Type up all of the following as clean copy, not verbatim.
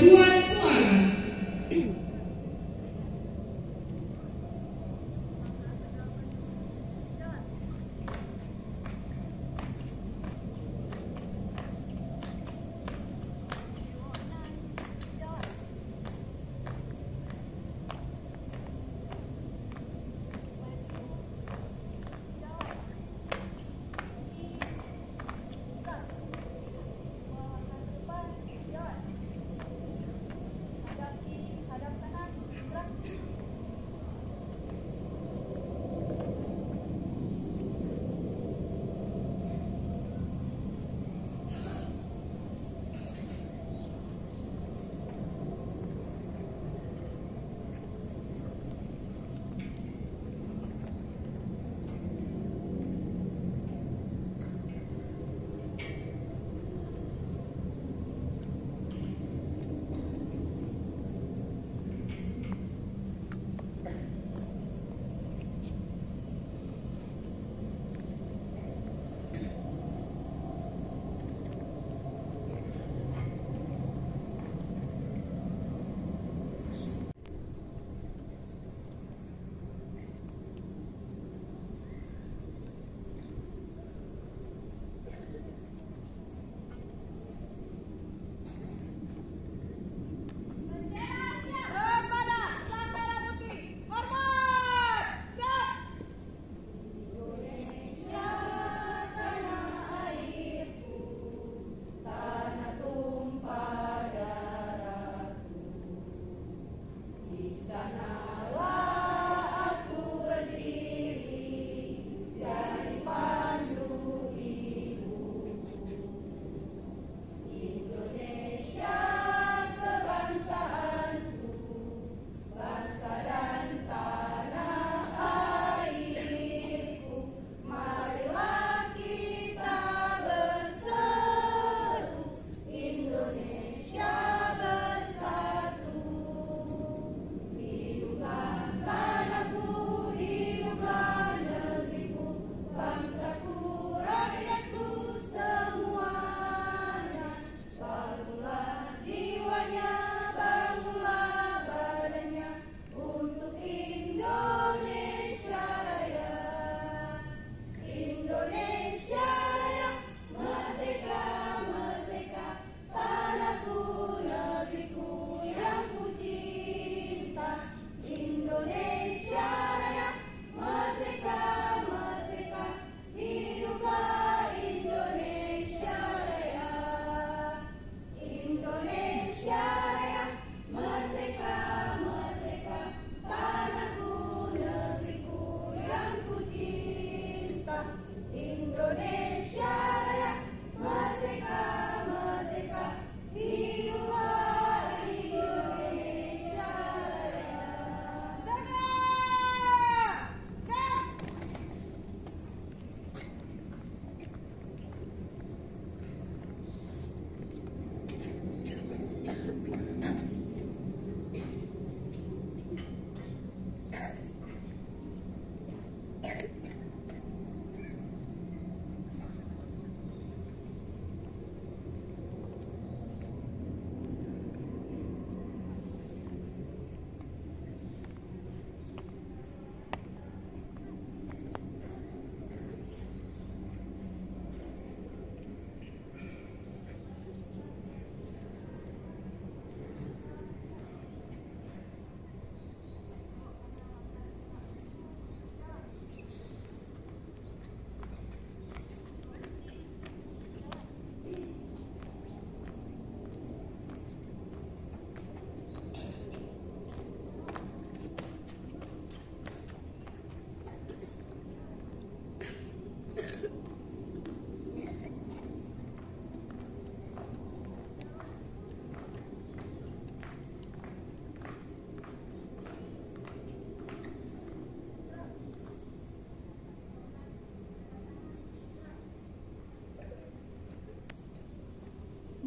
paduan suara.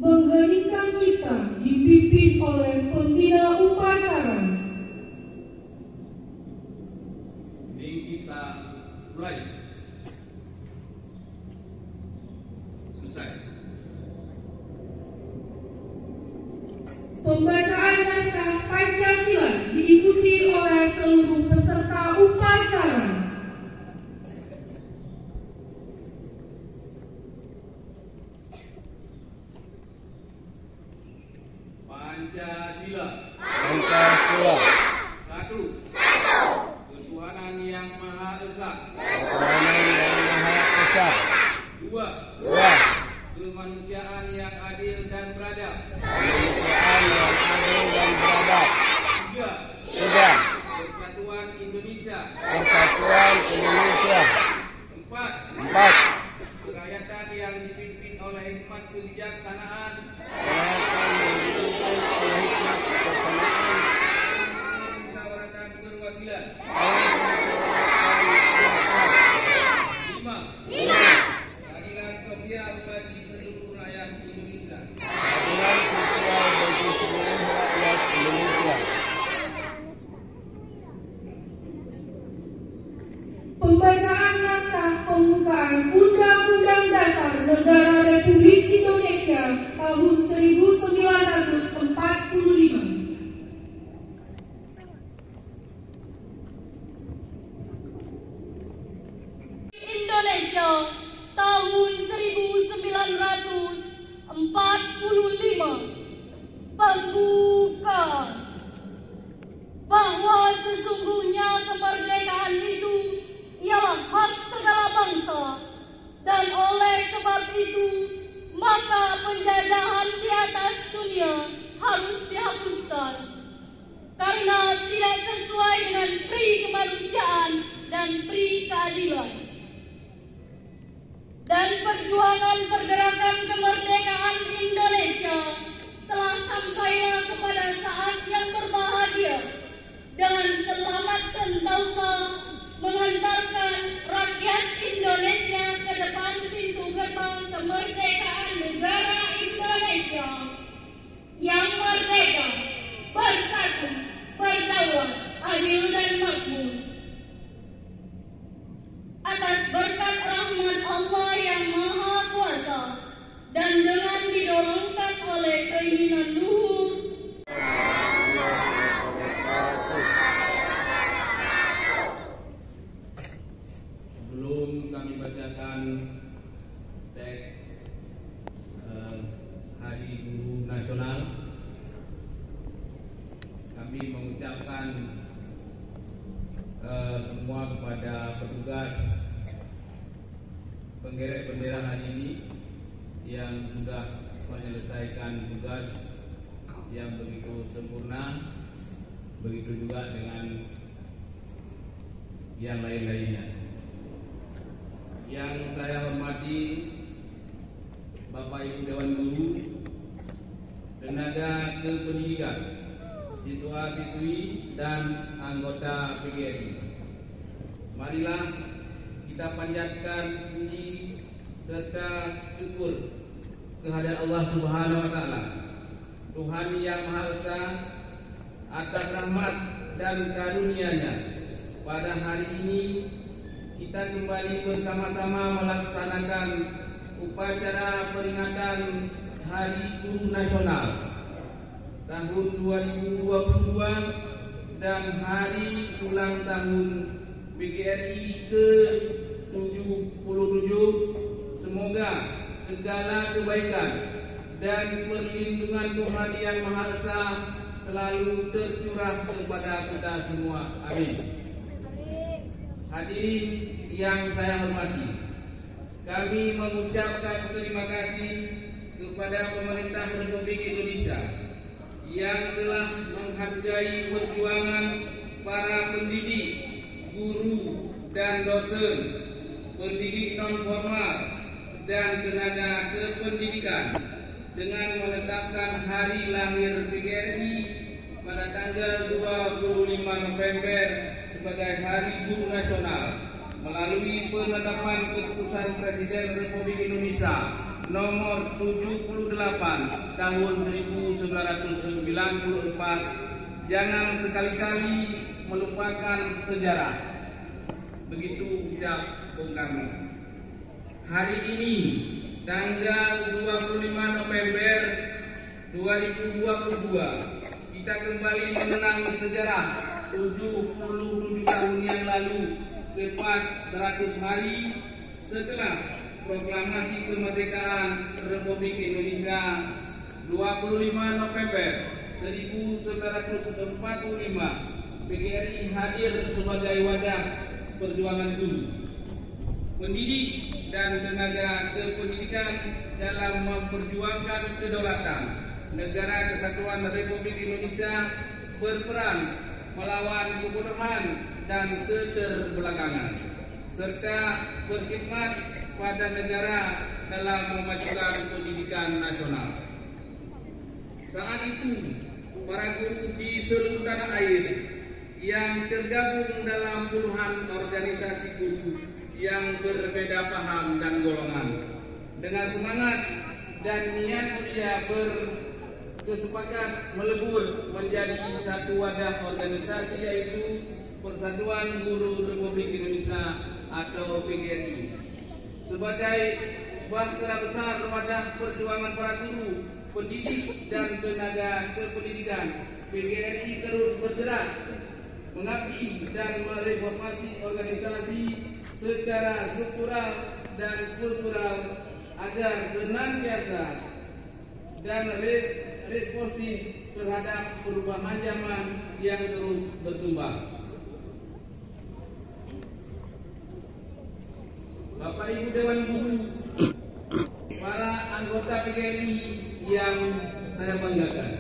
Mengheningkan cipta dipimpin oleh pembina upacara. Ini kita mulai. Selesai. Pembacaan naskah Pancasila diikuti oleh seluruh peserta upacara. Pancasila. Pancasila. Satu. Ketuhanan yang Maha Esa. Ketuhanan yang Maha Esa. Dua. Dua. Kemanusiaan yang adil dan beradab. Kemanusiaan yang adil dan beradab. Tiga. Tiga. Persatuan Indonesia. Persatuan Indonesia. Empat. Empat. Kerakyatan yang dipimpin oleh hikmat kebijaksanaan. Kerakyatan yang dipimpin oleh hikmat kebijaksanaan. Musyawaratan perwakilan. Lima. Keadilan sosial bagi seluruh rakyat Indonesia. Keadilan sosial bagi seluruh rakyat Indonesia. Pembacaan naskah pembukaan Undang-Undang Dasar Negara Republik Indonesia tahun 1945. Indonesia tahun 1945 pembukaan bahwa sesungguhnya kemerdekaan itu ialah hak segala bangsa dan oleh sebab itu maka penjajahan di atas dunia harus dihapuskan karena tidak sesuai dengan pri kemanusiaan dan pri keadilan. Dan perjuangan pergerakan kemerdekaan Indonesia telah sampailah kepada saat yang berbahagia dengan selamat sentosa mengantarkan rakyat Indonesia ke depan pintu gerbang kemerdekaan negara Indonesia yang merdeka, bersatu, berdaulat, adil dan makmur. Atas berkat rahmat Allah yang Maha Kuasa dan dengan didorongkan oleh keinginan luhur Sebelum kami bacakan teks Hari Guru Nasional, kami mengucapkan semua kepada petugas penggerek bendera hari ini yang sudah menyelesaikan tugas yang begitu sempurna, begitu juga dengan yang lain-lainnya. Yang saya hormati Bapak Ibu Dewan Guru, tenaga kependidikan, siswa-siswi dan anggota PGRI. Marilah kita panjatkan puji serta syukur kehadirat Allah Subhanahu wa taala, Tuhan yang Maha Esa, atas rahmat dan karunia-Nya. Pada hari ini kita kembali bersama-sama melaksanakan upacara peringatan Hari Guru Nasional tahun 2022 dan Hari Ulang Tahun PGRI ke-77. Semoga segala kebaikan dan perlindungan Tuhan yang Maha Esa selalu tercurah kepada kita semua. Amin. Hadirin yang saya hormati, kami mengucapkan terima kasih kepada pemerintah Republik Indonesia yang telah menghargai perjuangan para pendidik, guru dan dosen, pendidik non formal dan tenaga kependidikan dengan menetapkan hari lahir PGRI pada tanggal 25 November sebagai Hari Guru Nasional melalui penetapan Keputusan Presiden Republik Indonesia nomor 78 tahun 1994. Jangan sekali-kali melupakan sejarah. Begitu ucap Bung Karno. Hari ini tanggal 25 November 2022 kita kembali mengenang sejarah 77 tahun yang lalu, tepat 100 hari setelah proklamasi kemerdekaan Republik Indonesia 25 November 1945. PGRI hadir sebagai wadah perjuangan guru, pendidik dan tenaga kependidikan dalam memperjuangkan kedaulatan negara kesatuan Republik Indonesia, berperan melawan kebodohan dan keterbelakangan, serta berkhidmat pada negara dalam memajukan pendidikan nasional. Saat itu, para guru di seluruh tanah air yang tergabung dalam puluhan organisasi guru yang berbeda paham dan golongan, dengan semangat dan niat mulia berkesepakat melebur menjadi satu wadah organisasi, yaitu Persatuan Guru Republik Indonesia atau PGRI. Sebagai bahtera besar wadah perjuangan para guru, pendidik dan tenaga kependidikan, PGRI terus bergerak mengabdi dan mereformasi organisasi secara struktural dan kultural agar senantiasa dan responsif terhadap perubahan zaman yang terus berkembang. Bapak Ibu Dewan Guru, para anggota PGRI yang saya banggakan,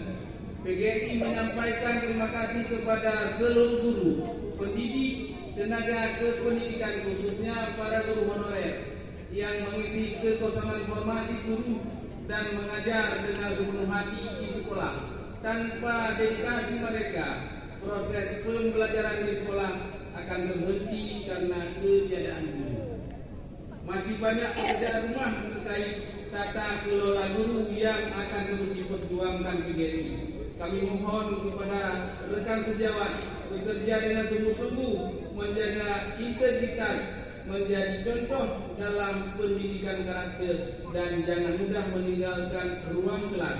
PGRI menyampaikan terima kasih kepada seluruh guru, pendidik, tenaga kependidikan, khususnya para guru honorer yang mengisi kekosongan formasi guru dan mengajar dengan sepenuh hati di sekolah. Tanpa dedikasi mereka, proses pembelajaran di sekolah akan berhenti karena ketiadaan guru. Masih banyak pekerjaan rumah terkait tata kelola guru yang akan terus diperjuangkan PGRI. Kami mohon kepada rekan sejawat bekerja dengan sungguh-sungguh, menjaga integritas, menjadi contoh dalam pendidikan karakter, dan jangan mudah meninggalkan ruang kelas.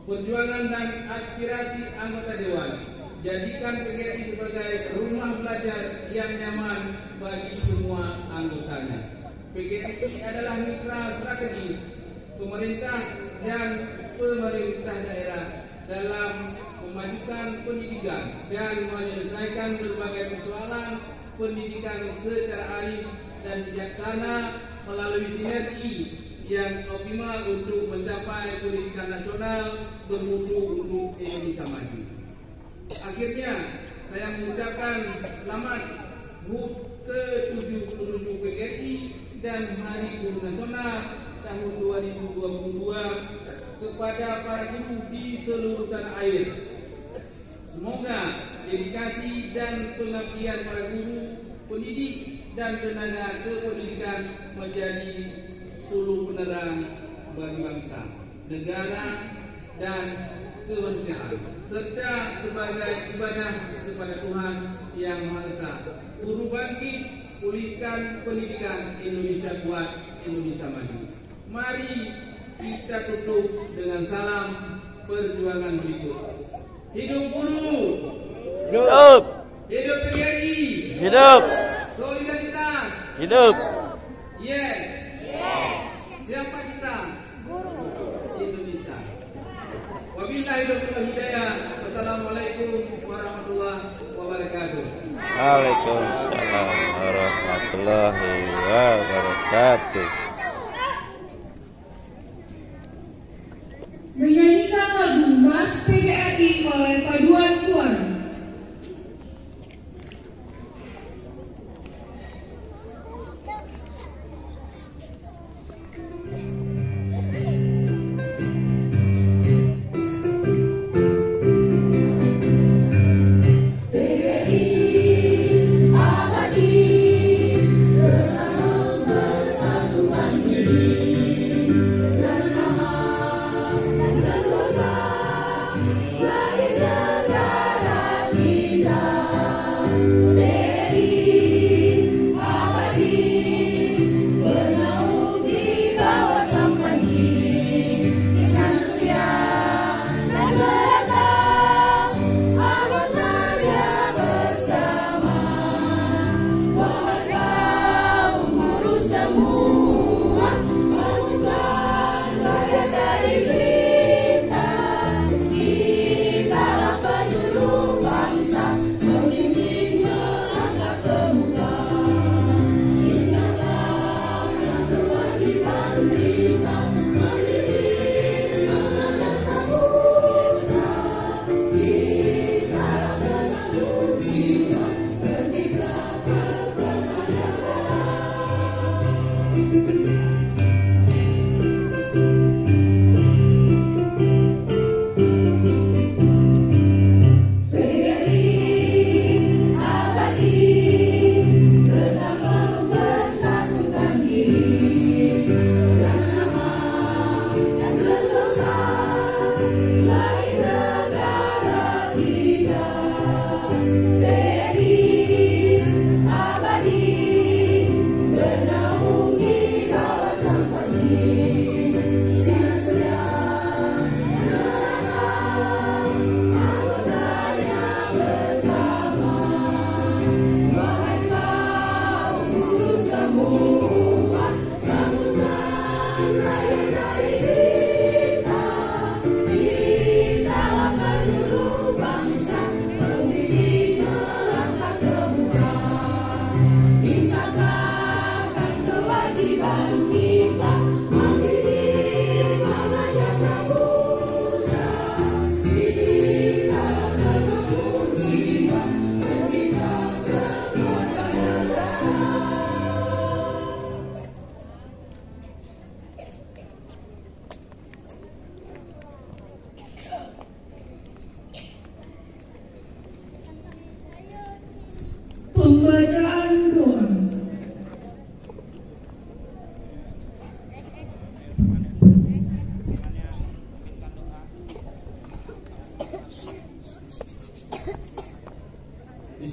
Perjuangan dan aspirasi anggota Dewan, jadikan PGRI sebagai rumah belajar yang nyaman bagi semua anggotanya. PGRI adalah mitra strategis pemerintah dan pemerintah daerah dalam memajukan pendidikan dan menyelesaikan berbagai persoalan pendidikan secara arif dan bijaksana melalui sinergi yang optimal untuk mencapai pendidikan nasional bermutu untuk Indonesia maju. Akhirnya, saya mengucapkan selamat HUT ke-77 PGRI dan Hari Guru Nasional tahun 2022 kepada para guru di seluruh tanah air. Semoga dedikasi dan pengabdian para guru, pendidik, dan tenaga kependidikan menjadi suluh penerang bagi bangsa, negara, dan kemanusiaan, serta sebagai ibadah kepada Tuhan Yang Maha Esa. Guru bangkit, pulihkan pendidikan, Indonesia kuat, Indonesia maju. Mari kita tutup dengan salam perjuangan berikut. Hidup guru! Hidup! Hidup PGRI! Hidup! Solidaritas! Hidup! Yes! Siapa kita? Guru Indonesia. Wabillahi taufiq wal hidayah. Wassalamualaikum warahmatullahi wabarakatuh. Waalaikumsalam warahmatullahi wabarakatuh. Menyanyikan lagu Mas PGRI oleh Paduan Suara. Lahir negara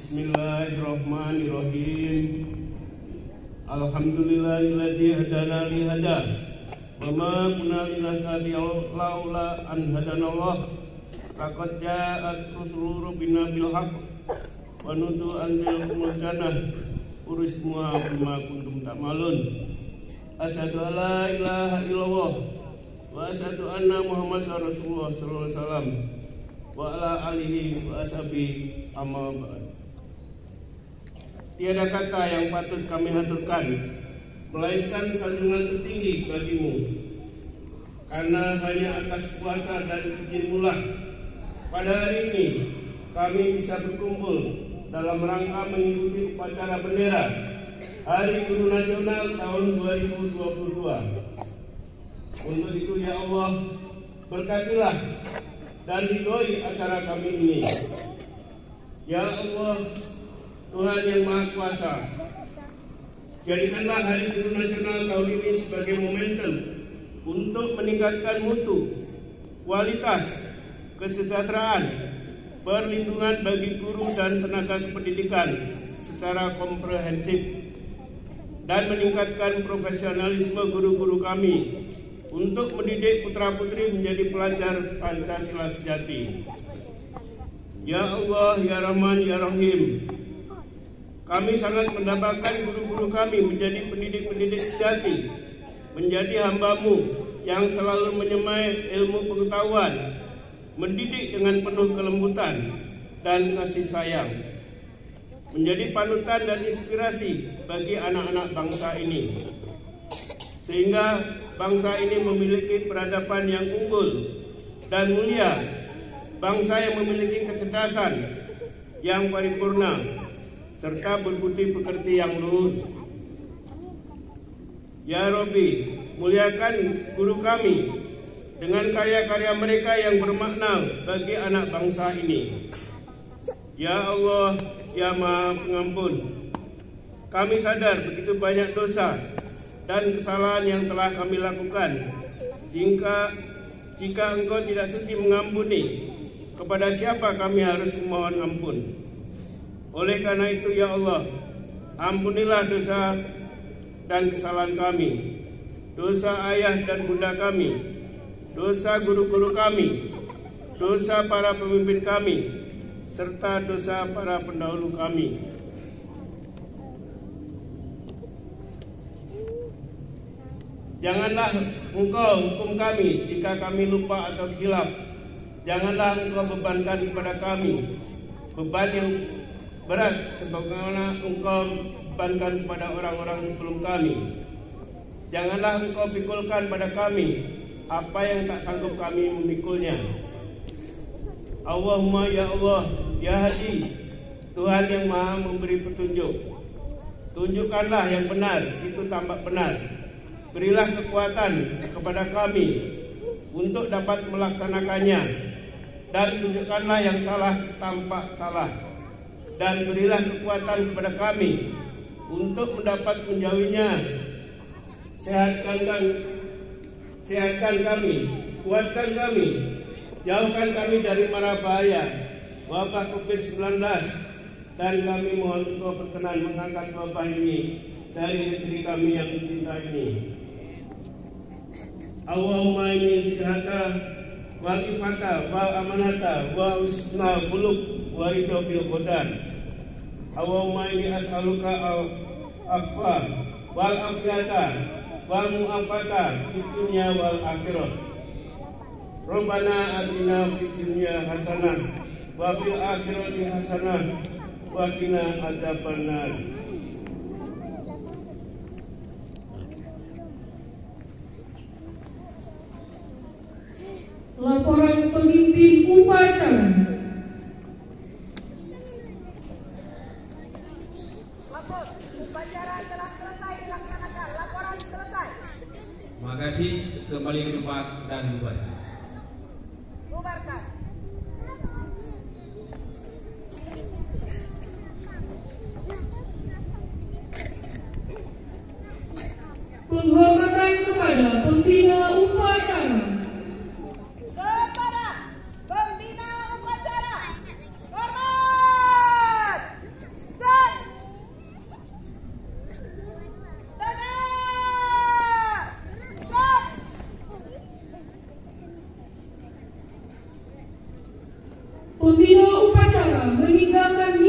Bismillahirrahmanirrahim. Alhamdulillahilladzi hadana li hada. Wa ma kunna linahtadiya laula an hadanallah. Laqad ja'at rusulu rabbina bil haqq wa nudu an bil jannah. Urismuha bima kuntum ta'malun. Asyhadu an la ilaha illallah wa asyhadu anna Muhammadar Rasulullah sallallahu alaihi wasallam wa ala alihi wa ashabihi amma ba'd. Tiada kata yang patut kami haturkan melainkan sanjungan tertinggi bagimu, karena hanya atas kuasa dan izin-Mu lah pada hari ini kami bisa berkumpul dalam rangka mengikuti upacara bendera Hari Guru Nasional tahun 2022. Untuk itu ya Allah, berkatilah dan ridhoi acara kami ini. Ya Allah, Tuhan yang Maha Kuasa, jadikanlah Hari Guru Nasional tahun ini sebagai momentum untuk meningkatkan mutu, kualitas, kesejahteraan, perlindungan bagi guru dan tenaga pendidikan secara komprehensif, dan meningkatkan profesionalisme guru-guru kami untuk mendidik putra-putri menjadi pelajar Pancasila sejati. Ya Allah, Ya Rahman, Ya Rahim, kami sangat mendambakan guru-guru kami menjadi pendidik-pendidik sejati, menjadi hamba-Mu yang selalu menyemai ilmu pengetahuan, mendidik dengan penuh kelembutan dan kasih sayang, menjadi panutan dan inspirasi bagi anak-anak bangsa ini, sehingga bangsa ini memiliki peradaban yang unggul dan mulia, bangsa yang memiliki kecerdasan yang paripurna, serta berbudi pekerti yang luhur. Ya Rabbi, muliakan guru kami dengan karya-karya mereka yang bermakna bagi anak bangsa ini. Ya Allah, Ya Maha Pengampun, kami sadar begitu banyak dosa dan kesalahan yang telah kami lakukan. Jika Engkau tidak sudi mengampuni, kepada siapa kami harus memohon ampun? Oleh karena itu ya Allah, ampunilah dosa dan kesalahan kami, dosa ayah dan bunda kami, dosa guru-guru kami, dosa para pemimpin kami, serta dosa para pendahulu kami. Janganlah Engkau hukum kami jika kami lupa atau khilaf. Janganlah Engkau bebankan kepada kami beban yang berat sebagaimana Engkau bebankan kepada orang-orang sebelum kami. Janganlah Engkau pikulkan pada kami apa yang tak sanggup kami memikulnya. Allahumma ya Allah, ya Hadi, Tuhan yang Maha memberi petunjuk, tunjukkanlah yang benar itu tampak benar. Berilah kekuatan kepada kami untuk dapat melaksanakannya, dan tunjukkanlah yang salah tampak salah, dan berilah kekuatan kepada kami untuk mendapat menjauhinya. Sehatkan kami, kuatkan kami, jauhkan kami dari mara bahaya wabah COVID-19, dan kami mohon Engkau berkenan mengangkat wabah ini dari negeri kami yang cinta ini. Allahumma inni sidhaka wal ifata wal amanata wa usnal khuluq wa ridho bil qadar. Allahumma inni as'aluka al-afwa wal afiyata wal mu'afata fid dunya wal akhirah. Rabbana atina fid dunya hasanah wa fil akhirati hasanah wa qina adzabannar. Laporan pemimpin upacara. Upacara telah selesai dilaksanakan. Laporan selesai. Terima kasih. Kembali ke tempat dan bubarkan. Bubarkan. Penghormatan kepada pembina upacara. Kepada pembina upacara. Pembina upacara meninggalkan